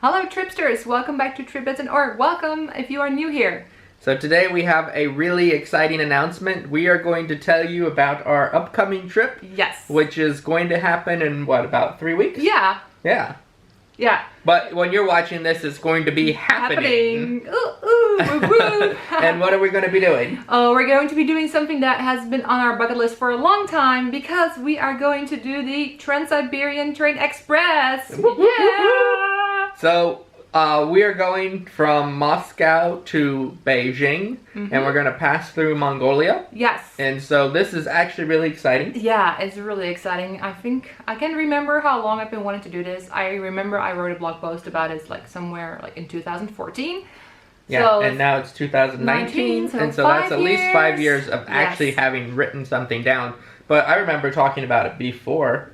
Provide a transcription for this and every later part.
Hello Tripsters, welcome back to Trip or welcome if you are new here. So today we have a really exciting announcement. We are going to tell you about our upcoming trip. Yes. Which is going to happen in what, about 3 weeks? Yeah. Yeah. Yeah. But when you're watching this, it's going to be happening. Ooh, ooh, woo, woo. And what are we going to be doing? Oh, we're going to be doing something that has been on our bucket list for a long time because we are going to do the Trans-Siberian Train Express. Yeah. So we are going from Moscow to Beijing, and we're going to pass through Mongolia. Yes. And so this is actually really exciting. Yeah, it's really exciting. I think I can remember how long I've been wanting to do this. I remember I wrote a blog post about it like somewhere like in 2014. Yeah, so and now it's 2019, so and so that's at least 5 years of Yes. actually having written something down. But I remember talking about it before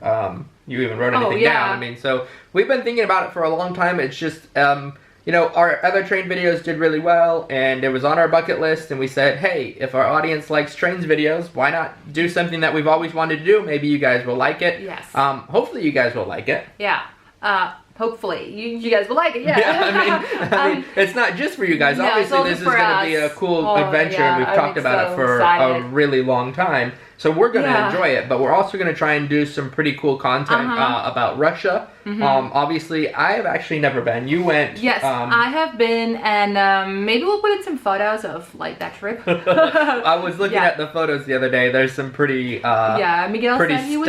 you even wrote anything down. I mean, so we've been thinking about it for a long time. It's just, you know, our other train videos did really well, and it was on our bucket list, and we said, hey, if our audience likes trains videos, why not do something that we've always wanted to do? Maybe you guys will like it. Yes. Hopefully you guys will like it. Yeah. Hopefully you guys will like it. Yeah. Yeah, I mean, it's not just for you guys. No, Obviously, this is going to be a cool adventure. Yeah, We've talked about it for a really long time. So we're going to enjoy it, but we're also going to try and do some pretty cool content about Russia. Obviously, I have actually never been. You went. Yes, I have been, and maybe we'll put in some photos of like that trip. I was looking at the photos the other day. There's some pretty, Miguel pretty said he was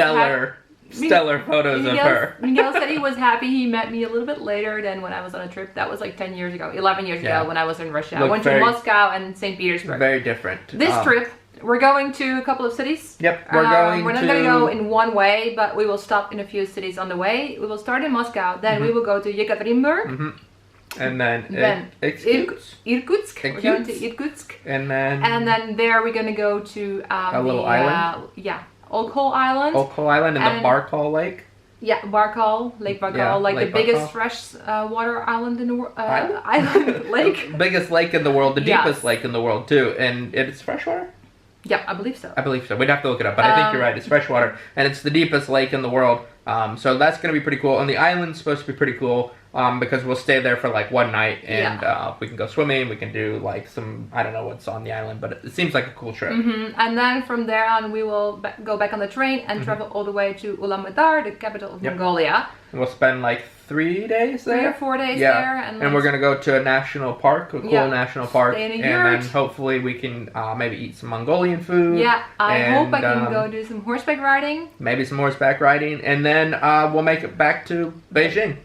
stellar photos of her. Miguel said he was happy he met me a little bit later than when I was on a trip. That was like 10 years ago, 11 years ago when I was in Russia. I went to Moscow and St. Petersburg. Very different. This trip, we're going to a couple of cities. Yep, we're not going to go in one way, but we will stop in a few cities on the way. We will start in Moscow, then we will go to Yekaterinburg. And then Irkutsk. We're going to Irkutsk. And then there we're going to go to a little island. Okhol Island. Okhol Island and the Barkal Lake. Yeah, Barkal, Lake Barkal, like the biggest fresh water island in the world. Island lake. Biggest lake in the world, the deepest lake in the world too, and it's freshwater. Yeah, I believe so. I believe so. We'd have to look it up, but I think you're right. It's freshwater, and it's the deepest lake in the world. So that's going to be pretty cool. And the island's supposed to be pretty cool because we'll stay there for like one night, and we can go swimming. We can do like some, I don't know what's on the island, but it seems like a cool trip. And then from there on, we will go back on the train and travel all the way to Ulaanbaatar, the capital of Mongolia. And we'll spend like 3 days there. 3 or 4 days there. And we're going to go to a national park, a cool national park. Stay in a and yurt. then hopefully we can maybe eat some Mongolian food. Yeah, I hope I can go do some horseback riding. Maybe some horseback riding. And then we'll make it back to Beijing.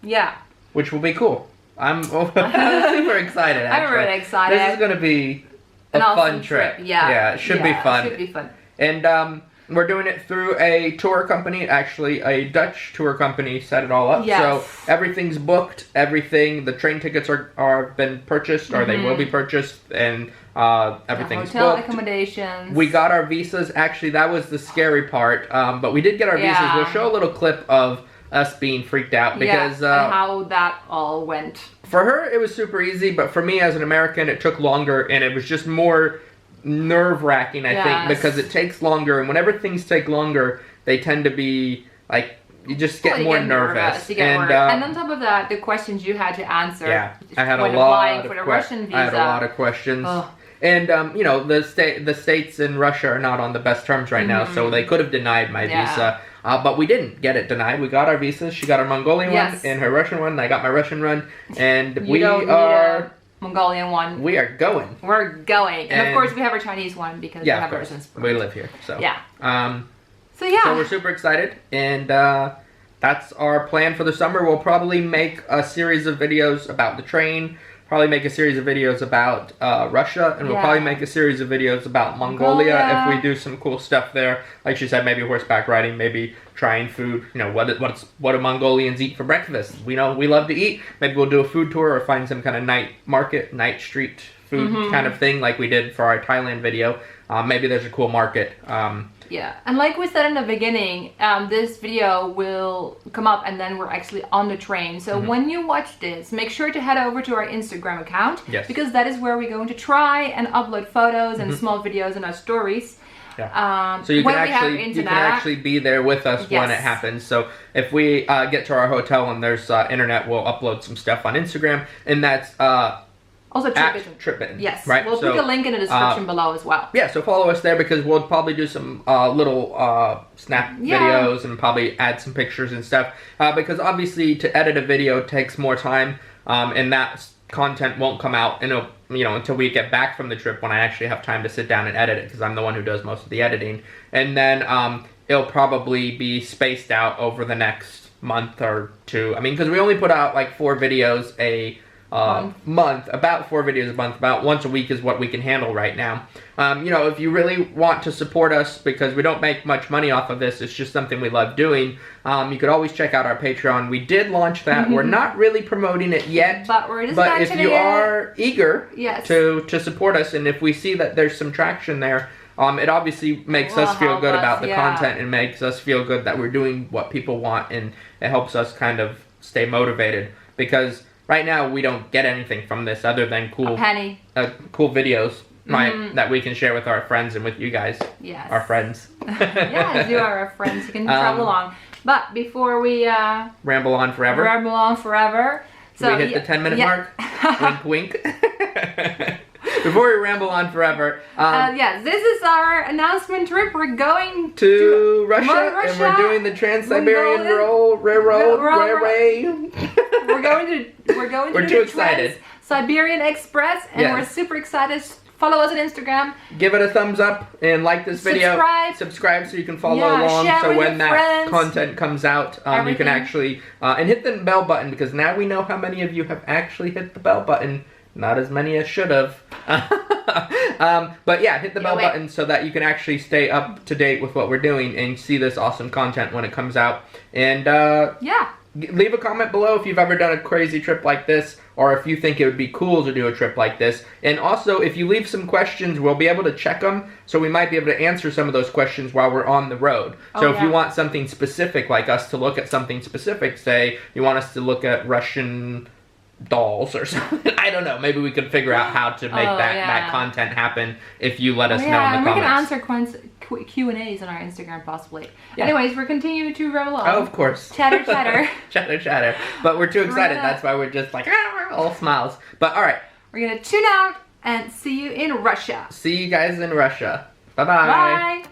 Yeah. Which will be cool. I'm super excited, actually. I'm really excited. This is going to be a fun trip. Yeah. It should be fun. It should be fun. And we're doing it through a tour company, actually a Dutch tour company set it all up. Yes. So everything's booked, the train tickets are been purchased or they will be purchased, and everything's hotel booked. accommodations. We got our visas. Actually, that was the scary part, but we did get our visas. We'll show a little clip of us being freaked out because and how that all went. For her, it was super easy, but for me as an American, it took longer, and it was just more nerve-wracking, I think, because it takes longer, and whenever things take longer, they tend to be like you just get more nervous. And on top of that, the questions you had to answer. Yeah, I had a lot of Russian visa. I had a lot of questions. And you know, the states and Russia are not on the best terms right now, so they could have denied my visa. But we didn't get it denied. We got our visas. She got her Mongolian one and her Russian one. And I got my Russian one. And we are Mongolian one. We are going. We're going. And of course we have our Chinese one because we have ours in Spring. We live here. So So we're super excited, and that's our plan for the summer. We'll probably make a series of videos about the train. Probably make a series of videos about Russia, and we'll probably make a series of videos about Mongolia if we do some cool stuff there. Like she said, maybe horseback riding, maybe trying food. You know, what do Mongolians eat for breakfast? We know we love to eat. Maybe we'll do a food tour or find some kind of night market, night street food kind of thing like we did for our Thailand video. Maybe there's a cool market. Yeah, and like we said in the beginning, this video will come up and then we're actually on the train. So when you watch this, make sure to head over to our Instagram account. Yes. Because that is where we're going to try and upload photos and small videos and our stories. Yeah. So you can actually be there with us when it happens. So if we get to our hotel and there's internet, we'll upload some stuff on Instagram, and that's also Trip-Bitten. Yes, right. We'll put a link in the description below as well. Yeah, so follow us there because we'll probably do some little snap videos and probably add some pictures and stuff. Because obviously to edit a video takes more time, and that content won't come out until we get back from the trip when I actually have time to sit down and edit it because I'm the one who does most of the editing. And then it'll probably be spaced out over the next month or two. I mean, because we only put out like 4 videos a month, about 4 videos a month, about once a week is what we can handle right now. If you really want to support us, because we don't make much money off of this, it's just something we love doing, you could always check out our Patreon. We did launch that. We're not really promoting it yet, but if you are eager to support us, and if we see that there's some traction there, it obviously makes us feel good about the content and makes us feel good that we're doing what people want, and it helps us kind of stay motivated, because right now we don't get anything from this other than cool videos, right, that we can share with our friends and with you guys, our friends. Yes, you are our friends. You can travel along. But before we ramble on forever, so we hit the 10-minute mark. Wink, wink. Before we ramble on forever, this is our announcement trip. We're going to Russia, and we're doing the Trans-Siberian Railway. We're too excited. Trans-Siberian Express, and we're super excited. Follow us on Instagram. Give it a thumbs up and like this video. Subscribe so you can follow along. So when that content comes out, you can actually and hit the bell button, because now we know how many of you have actually hit the bell button. Not as many as should have. But yeah, hit the bell button so that you can actually stay up to date with what we're doing and see this awesome content when it comes out. And leave a comment below if you've ever done a crazy trip like this, or if you think it would be cool to do a trip like this. And also, if you leave some questions, we'll be able to check them, so we might be able to answer some of those questions while we're on the road. So if you want something specific, like us to look at something specific, say you want us to look at Russian dolls or something, I don't know, maybe we could figure out how to make that content happen if you let us know in the comments. We can answer Q&As on our Instagram possibly. Anyways, we're continuing to ramble on. Oh, of course. Chatter. Chatter. But we're too excited. That's why we're just like all smiles. But all right, we're gonna tune out and see you in Russia. See you guys in Russia. Bye-bye. Bye.